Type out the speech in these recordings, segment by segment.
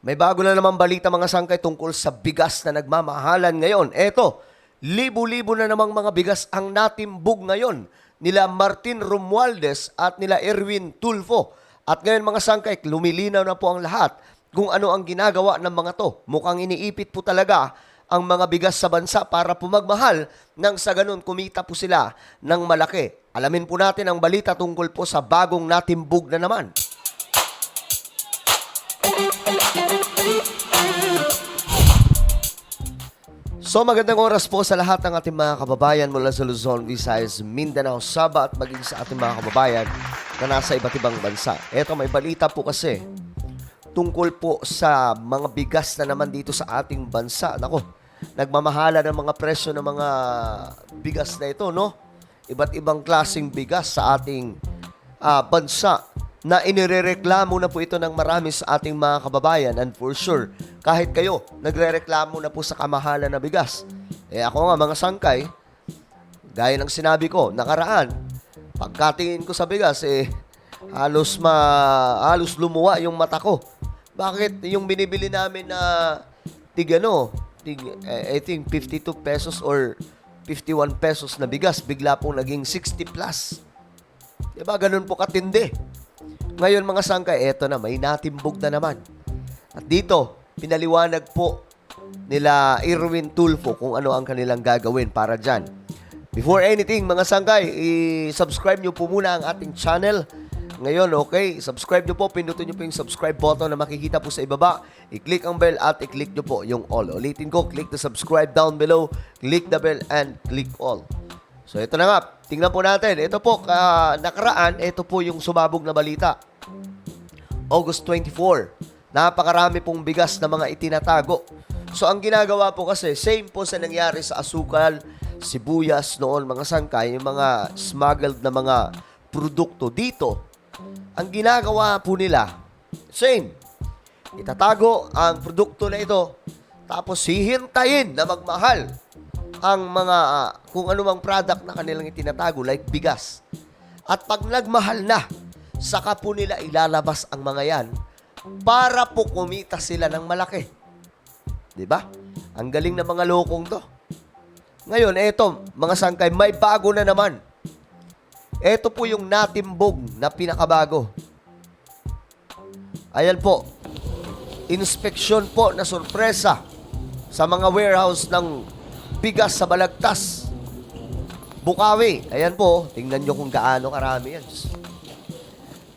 May bago na naman balita mga sangkay tungkol sa bigas na nagmamahalan ngayon. Eto, libo-libo na namang mga bigas ang natimbog ngayon nila Martin Romualdez at nila Erwin Tulfo. At ngayon mga sangkay, lumilinaw na po ang lahat kung ano ang ginagawa ng mga to. Mukhang iniipit po talaga ang mga bigas sa bansa para pumagmahal nang sa ganun kumita po sila ng malaki. Alamin po natin ang balita tungkol po sa bagong natimbog na naman. So magandang oras po sa lahat ng ating mga kababayan mula sa Luzon, Visayas, Mindanao, Sabah at maging sa ating mga kababayan na nasa iba't ibang bansa. Eto, may balita po kasi tungkol po sa mga bigas na naman dito sa ating bansa. Nako, nagmamahala ng mga presyo ng mga bigas na ito, no? Iba't ibang klaseng bigas sa ating bansa na inirereklamo na po ito ng marami sa ating mga kababayan, and for sure, kahit kayo, nagrereklamo na po sa kamahalan na bigas. Ako nga mga sangkay, gaya ng sinabi ko, nakaraan, pagkatingin ko sa bigas, halos lumuwa yung mata ko. Bakit yung binibili namin na I think 52 pesos or 51 pesos na bigas, bigla pong naging 60 plus. Diba, ganun po katindi. Ngayon mga sangkay, eto na, may natimbog na naman. At dito, pinaliwanag po nila Erwin Tulfo kung ano ang kanilang gagawin para dyan. Before anything, mga sangkay, i-subscribe nyo po muna ang ating channel. Ngayon, okay, subscribe nyo po, pindutin nyo po yung subscribe button na makikita po sa ibaba. I-click ang bell at i-click nyo po yung all. Ulitin ko, click the subscribe down below, click the bell, and click all. So, ito na nga, tingnan po natin. Ito po, nakaraan, ito po yung sumabog na balita. August 24, napakarami pong bigas na mga itinatago. So, ang ginagawa po kasi, same po sa nangyari sa asukal, sibuyas noon, mga sangkay, yung mga smuggled na mga produkto dito. Ang ginagawa po nila, same. Itatago ang produkto na ito, tapos hihintayin na magmahal ang mga kung anumang product na kanilang itinatago, like bigas. At pag nagmahal na, saka po nila ilalabas ang mga yan para po kumita sila ng malaki. Diba? Ang galing ng mga lokong to. Ngayon, eto, mga sangkay, may bago na naman. Eto po yung natimbog na pinakabago. Ayan po. Inspeksyon po na sorpresa sa mga warehouse ng bigas sa Balagtas, Bukawi. Ayan po, tingnan nyo kung gaano karami yan.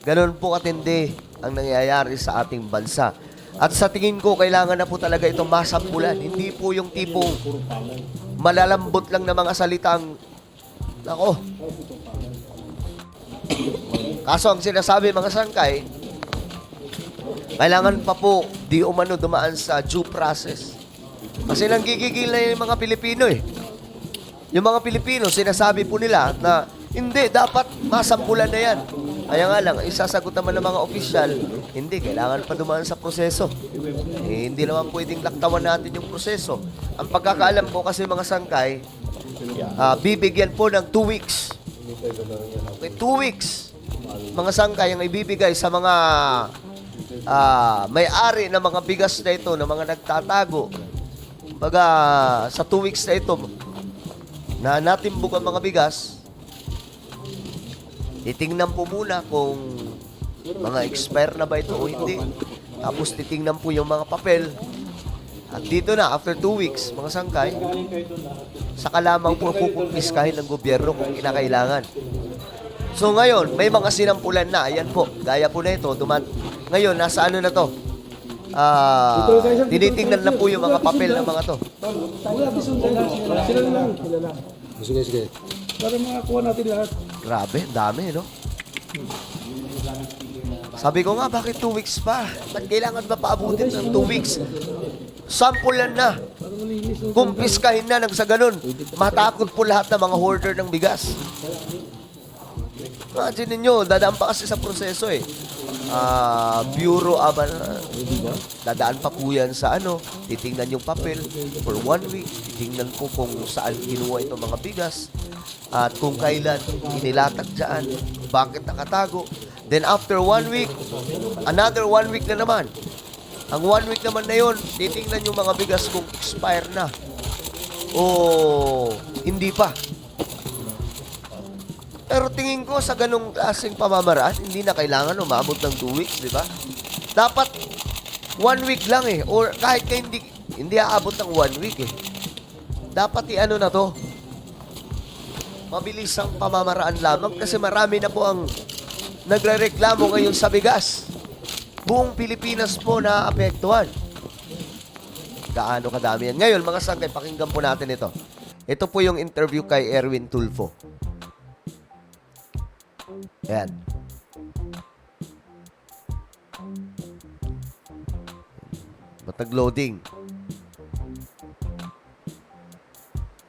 Ganon po katindi ang nangyayari sa ating bansa. At sa tingin ko, kailangan na po talaga itong masampulan. Hindi po yung tipong malalambot lang na mga salitang, nako. Kaso ang sinasabi mga sangkay, kailangan pa po di umano dumaan sa due process. Kasi nanggigigil na yung mga Pilipino eh. Yung mga Pilipino, sinasabi po nila na hindi, dapat masampulan na yan. Kaya nga lang, isasagot naman ng mga opisyal, hindi, kailangan pa dumaan sa proseso. Hindi naman pwedeng laktawan natin yung proseso. Ang pagkakaalam ko kasi mga sangkay, bibigyan po ng 2 weeks. Okay, 2 weeks. Mga sangkay ang ibibigay sa mga may-ari ng mga bigas na ito, ng mga nagtatago. Baga, sa 2 weeks na ito, na natimbog ang mga bigas, titingnan po muna kung mga expire na ba ito o hindi. Tapos titingnan po yung mga papel. At dito na, after 2 weeks, mga sangkay, saka lamang po pupupiskahin ng gobyerno kung kinakailangan. So ngayon, may mga sinampulan na. Ayan po, gaya po na ito. Ngayon, nasa ano na to? Tinitingnan na po yung mga papel ng mga to. Sila lang. Sige. Para makakuha natin lahat. Grabe, dami, no? Sabi ko nga, bakit 2 weeks pa? Ba't kailangan ba paabutin ng 2 weeks? Sampulan na. Kumpiskahin na nang sa ganun. Matakot po lahat ng mga hoarder ng bigas. Imagine ninyo, dadaan pa kasi sa proseso eh. Bureau, dadaan pa po yan sa titingnan yung papel for 1 week, titingnan po kung saan kinuha itong mga bigas, at kung kailan inilatag dyan, bakit nakatago. Then after 1 week, another 1 week na naman. Ang 1 week naman na yun, titingnan yung mga bigas kung expire na o hindi pa. Pero tingin ko sa ganung klaseng pamamaraan, hindi na kailangan umabot ng 2 weeks, di ba? Dapat 1 week lang eh. Or kahit na hindi aabot ng 1 week eh. Dapat i-ano na to. Mabilis ang pamamaraan lamang kasi marami na po ang nagrereklamo ngayon sa bigas. Buong Pilipinas po naapektuhan. Gaano kadami yan. Ngayon, mga sangkay, pakinggan po natin ito. Ito po yung interview kay Erwin Tulfo. Ayan. Ba't nag-loading?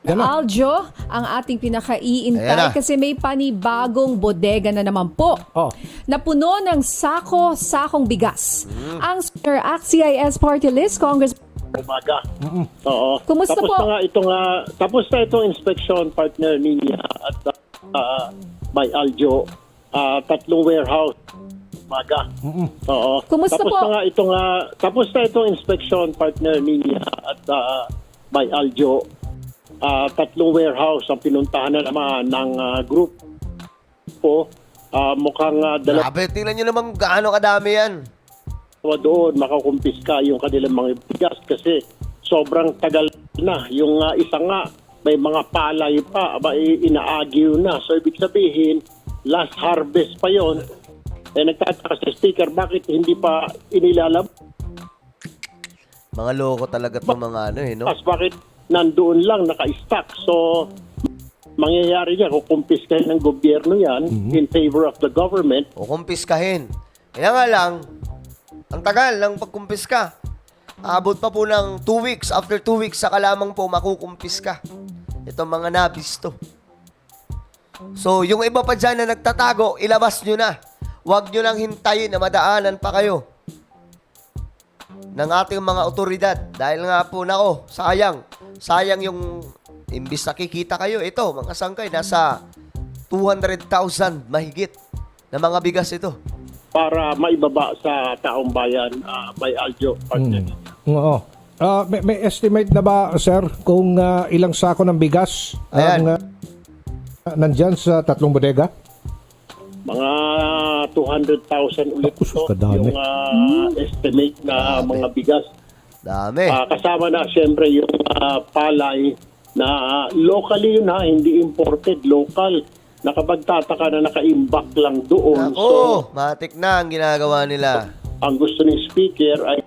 Aljo, ang ating Ayan pinaka-iintay na. kasi may panibagong bodega na naman po. Oh. Napuno ng sakong bigas. Ang Sir ACT-CIS Party List, Congress Umaga. Oo. Kumusta tapos po? tapos na itong inspection partner niya at by Aljo, 3 warehouse. Umaga. Oo. Kumusta tapos po? Tapos na itong inspection partner niya at by Aljo, 3 warehouse ang pinuntahan na naman ng group po. Mukhang dalawa Grabe, tingnan nyo naman gaano kadami yan. doon makakumpiska yung kanilang mga bigas kasi sobrang tagal na. Yung isa nga, may mga palay pa, inaagiw na. So, ibig sabihin, last harvest pa yon. Nagtataka sa speaker, bakit hindi pa inilalab? Mga loko talaga itong mga ano eh, no? Bakit nandoon lang, naka-stack? So, mangyayari yan, kukumpiskahin ng gobyerno yan in favor of the government. O kumpiskahin. Kaya nga lang, ang tagal ng pagkumpiska. Abot pa po ng 2 weeks. After 2 weeks, saka lamang po makukumpiska. Itong mga nabis to. So, yung iba pa dyan na nagtatago, ilabas nyo na. Huwag nyo nang hintayin na madaanan pa kayo ng ating mga otoridad. Dahil nga po, nako, sayang. Sayang yung imbis nakikita kayo. Ito, mga sangkay, nasa 200,000 mahigit na mga bigas ito. Para maibaba sa taong bayan by Aljo. Oo. May estimate na ba, sir, kung ilang sako ng bigas Ayan. ang nandyan sa 3 bodega? Mga 200,000 ulit Ako, sus, ito kadami. yung estimate na mga bigas. Dami. Kasama na siyempre yung palay na locally yun hindi imported, local. Nakapagtataka na naka-imbak lang doon. Ako, matik na ang ginagawa nila. Ang gusto ng speaker ay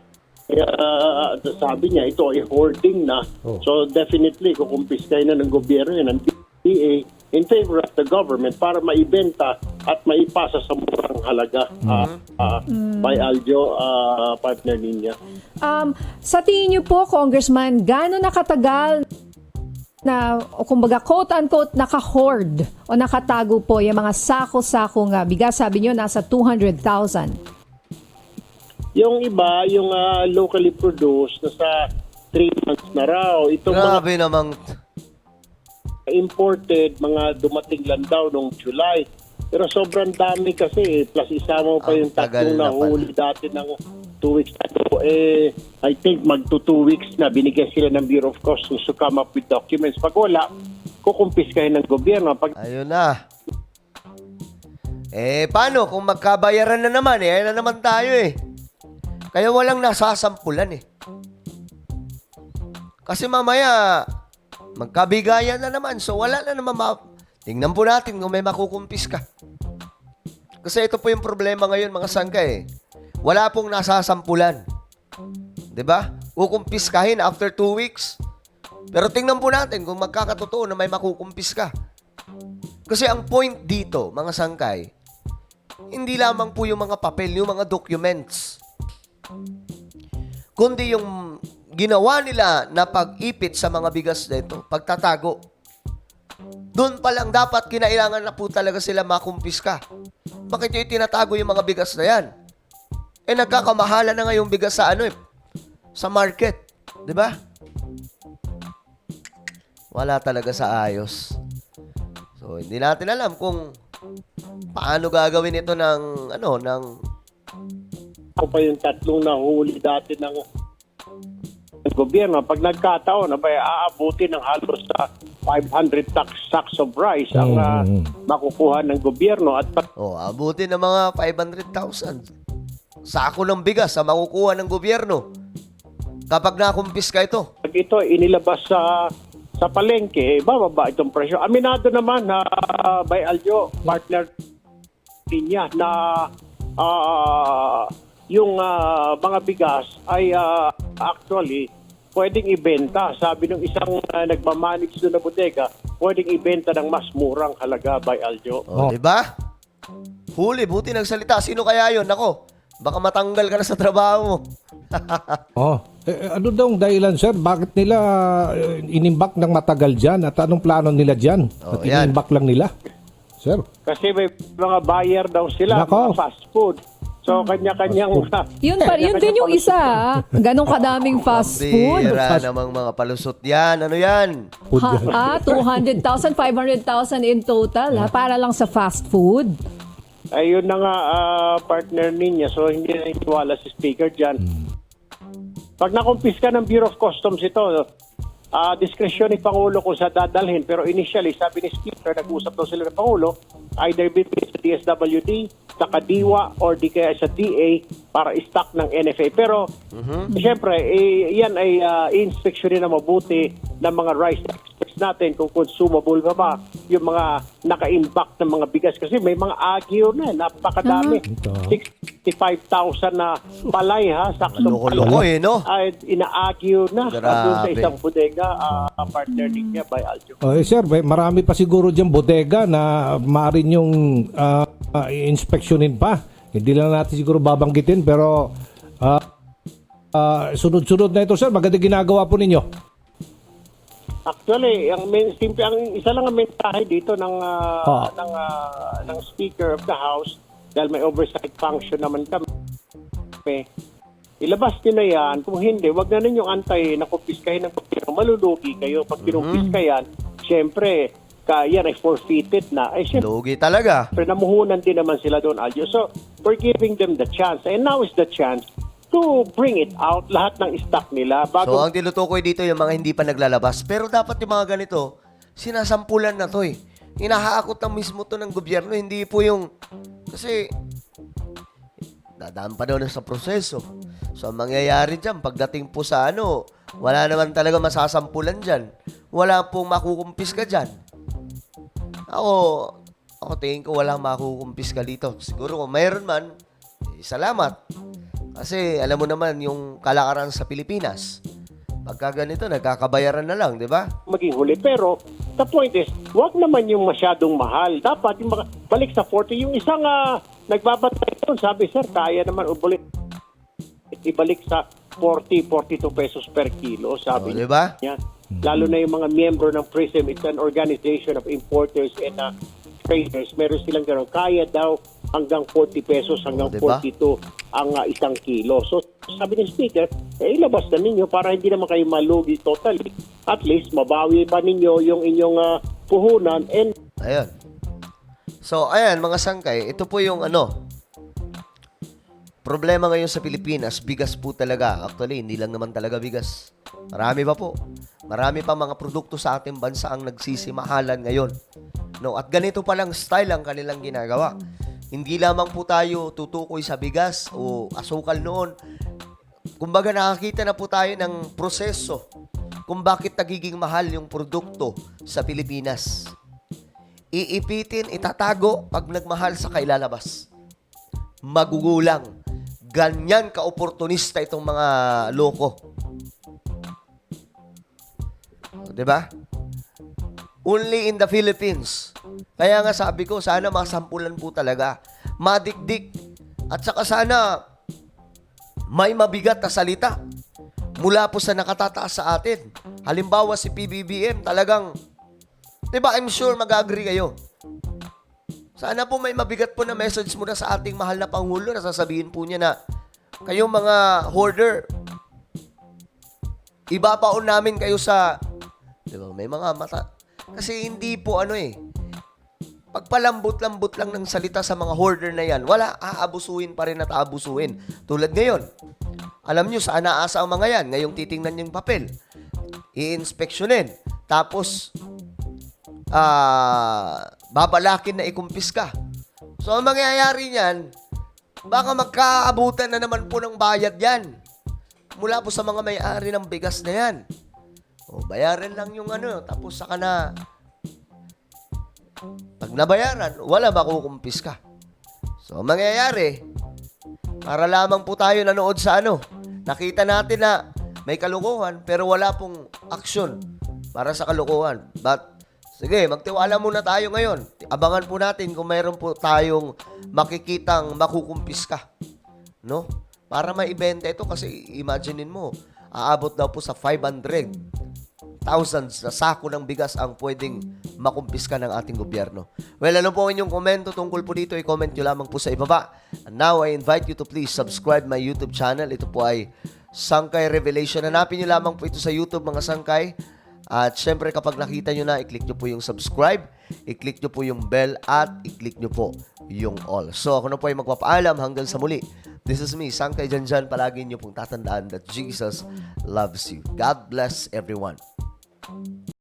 sabi niya ito ay hoarding na. Oh. So definitely kukumpiskay na ng gobyerno yan, ng DA in favor of the government para maibenta at maipasa sa murang halaga by Aljo, partner niya. Sa tingin niyo po, Congressman, gaano nakatagal na, o kumbaga, quote-unquote, naka-hoard o nakatago po yung mga sako-sakong bigas? Sabi niyo, nasa 200,000. Yung iba, yung locally produced, nasa 3 months na raw. Itong Grabe namang... mga imported, mga dumating lang daw noong July. Pero sobrang dami kasi. Plus isama mo pa Ang yung tagal tatlong na pala. nahuli dati ng 2 weeks na to. I think magto 2 weeks na binigyan sila ng Bureau of Customs to come up with documents. Pag wala, kukumpiskahin ng gobyerno. Pag Ayun na. Paano kung magkabayaran na naman? Ayun na naman tayo eh. Kaya walang nasasampulan eh. Kasi mamaya, magkabigayan na naman. So wala na naman tingnan po natin kung may makukumpis ka. Kasi ito po yung problema ngayon mga sangka eh. Wala pong nasasampulan. 'Di ba? Kukumpiskahin after 2 weeks. Pero tingnan po natin kung magkakatotoo na may makukumpis ka. Kasi ang point dito, mga sangkay, hindi lamang po yung mga papel, yung mga documents. Kundi yung ginawa nila na pag-ipit sa mga bigas na ito, pagtatago. Doon pa lang dapat kinailangan na po talaga sila makumpiska. Bakit yung tinatago yung mga bigas na yan? Nagkakamahala na nga yung bigas sa sa market. 'Di ba? Wala talaga sa ayos. So, hindi natin alam kung paano gagawin ito ng ako pa yung tatlong nahuli dati ng gobyerno. Pag nagkataon, aabutin ng halos sa 500 sacks of rice ang makukuha ng gobyerno at Abutin ng mga 500,000. Sako ng bigas sa makukuha ng gobyerno kapag nakumpiska ito. pag ito inilabas sa palengke, bababa itong presyo. Aminado naman na by Aljo, partner niya na yung mga bigas ay actually pwedeng ibenta. Sabi ng isang nagmamanage doon na bodega, pwedeng ibenta ng mas murang halaga by Aljo. Diba? Huli, buti nagsalita. Sino kaya yun? Nako, baka matanggal ka na sa trabaho mo. Ano daw ang dahilan, sir? Bakit nila inimbak ng matagal dyan? At anong plano nila dyan? At yan. inimbak lang nila? Sir? Kasi may mga buyer daw sila, Nako. mga fast food. So, kanya-kanyang... Yun din yung isa, ganong kadaming fast food. Bira namang mga palusot yan. Ano yan? 200,000, 500,000 in total, para lang sa fast food. Ayun na nga, partner niya. So, hindi na iniwala si speaker dyan. Pag nakumpiska ng Bureau of Customs ito, diskresyon ni Pangulo kung sa dadalhin. Pero initially, sabi ni speaker, nag-usap daw sila ng Pangulo, either between sa DSWD, sa Kadiwa, or di kaya sa DA para i-stock ng NFA. Pero, siyempre, yan ay i-inspectionin na mabuti ng mga rice experts natin kung consumable ba yung mga naka-impact ng mga bigas. Kasi may mga agyo na, napakadami. 65,000 na palay, saksong Loko-loko palay. no? Ay, ina-agyo na doon sa Grabe. isang bodega, partner niya by Aljo. Sir, marami pa siguro dyan bodega na maaari yung inspeksyonin pa. Hindi lang natin siguro babanggitin, pero sunod-sunod na ito, sir. Maganda ginagawa po ninyo. Actually, ang isa lang ang mensahe dito ng Speaker of the House, dahil may oversight function naman kami. Ilabas nyo na yan. Kung hindi, wag na ninyong antay na kumpiskahin ng gobyerno. Malulugi kayo. Pag kinumpiska yan, syempre, yan ay forfeited na. Ay, syempre, Lugi talaga. namuhunan din naman sila doon, Aljo. So, we're giving them the chance. And now is the chance to bring it out, lahat ng stock nila. So, ang tinutukoy dito yung mga hindi pa naglalabas. Pero dapat yung mga ganito, sinasampulan na to eh. Inahaakot na mismo to ng gobyerno. Hindi po yung... Kasi, dadaan pa daw na sa proseso. So, ang mangyayari dyan, pagdating po sa wala naman talaga masasampulan dyan. Wala pong makukumpis ka dyan. Ako tingin ko walang makukumpis ka dito. Siguro kung mayroon man, salamat. Kasi alam mo naman yung kalakaran sa Pilipinas. Pagka ganito, nagkakabayaran na lang, di ba? maging huli. Pero, the point is, wag naman yung masyadong mahal. Dapat yung balik sa 40. Yung isang nagbabantay doon, sabi, sir, kaya naman ibalik sa 42 pesos per kilo, sabi Di ba? niya. Lalo na yung mga miyembro ng PRISM, it's an organization of importers and traders. Meron silang gano'n. Kaya daw hanggang 40 pesos, hanggang Diba? 42 ang isang kilo. So, sabi ng speaker, ilabas na ninyo para hindi naman kayo malugi totally. At least, mabawi pa ninyo yung inyong puhunan and Ayun. So, ayan, mga sangkay, ito po yung problema ngayon sa Pilipinas, bigas po talaga. Actually, hindi lang naman talaga bigas. Marami pa po. Marami pa mga produkto sa ating bansa ang nagsisimahalan ngayon. No, at ganito palang style ang kanilang ginagawa. Hindi lamang po tayo tutukoy sa bigas o asukal noon. Kumbaga nakakita na po tayo ng proseso kung bakit nagiging mahal yung produkto sa Pilipinas. Iipitin, itatago pag nagmahal sa kailalabas. Magugulang. Ganyan ka-oportunista itong mga loko. Diba? Only in the Philippines. Kaya nga sabi ko, sana masampulan po talaga. Madikdik. At saka sana may mabigat na salita mula po sa nakatataas sa atin. Halimbawa si PBBM talagang, diba, I'm sure mag-agree kayo. Sana po may mabigat po na message muna sa ating mahal na Pangulo na sasabihin po niya na kayong mga hoarder, ibabaon namin kayo sa, diba, may mga mata. Kasi hindi po pagpalambot-lambot lang ng salita sa mga hoarder na yan, wala, aabusuhin pa rin at aabusuhin. Tulad ngayon, alam nyo, saan naasa ang mga yan? Ngayong titingnan yung papel, i-inspeksyonin, tapos, babalakin na ikumpis ka. So, ang mangyayari niyan, baka magkaabutan na naman po ng bayad yan. Mula po sa mga may-ari ng bigas na yan. O, bayaran lang yung tapos saka na, pag nabayaran, wala makukumpis ka. So, ang mangyayari, para lamang po tayo nanood sa nakita natin na may kalukuhan, pero wala pong aksyon para sa kalukuhan. But, sige, magtiwala muna tayo ngayon. Abangan po natin kung mayroon po tayong makikitang makukumpis ka. No? Para maibenta ito kasi imaginein mo, aabot daw po sa 500,000 na sako ng bigas ang pwedeng makumpiska ng ating gobyerno. Well, ano po ang inyong komento tungkol po dito? I-comment nyo lamang po sa ibaba. And now, I invite you to please subscribe my YouTube channel. Ito po ay Sangkay Revelation. Hanapin nyo lamang po ito sa YouTube, mga Sangkay. At syempre, kapag nakita nyo na, i-click nyo po yung subscribe, i-click nyo po yung bell, at i-click nyo po yung all. So, ako na po ay magpapaalam hanggang sa muli. This is me, Sangkay Janjan. Palagi nyo pong tatandaan that Jesus loves you. God bless everyone.